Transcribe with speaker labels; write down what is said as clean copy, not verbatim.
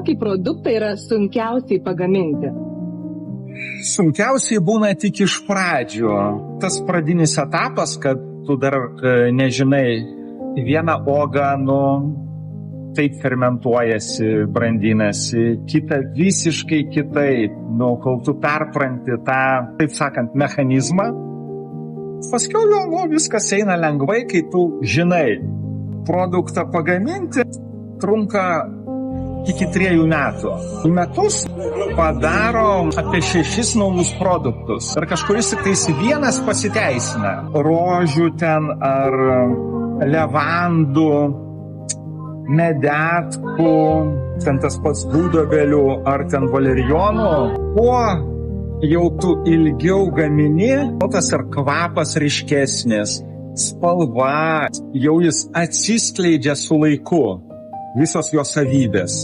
Speaker 1: kokį produktą yra sunkiausiai pagaminti?
Speaker 2: Sunkiausiai būna tik iš pradžio. Tas pradinis etapas, kad tu dar nežinai, vieną uogą, taip fermentuojasi, brandinasi, kita visiškai kitaip, kol tu perpranti tą, taip sakant, mechanizmą. Paskiau jau viskas eina lengvai, kai tu žinai. Produktą pagaminti trunka iki 3 metų. Į metus padaro apie 6 naujus produktus. Ir kažkuris tik tais vienas pasiteisina. Rožių ten ar levandų, medetkų, ten tas pats gudobelių ar ten valerijonų. Kuo jau tu ilgiau gamini, o tas ir kvapas ryškesnis, spalva, jau jis atsiskleidžia su laiku, visos jo savybės.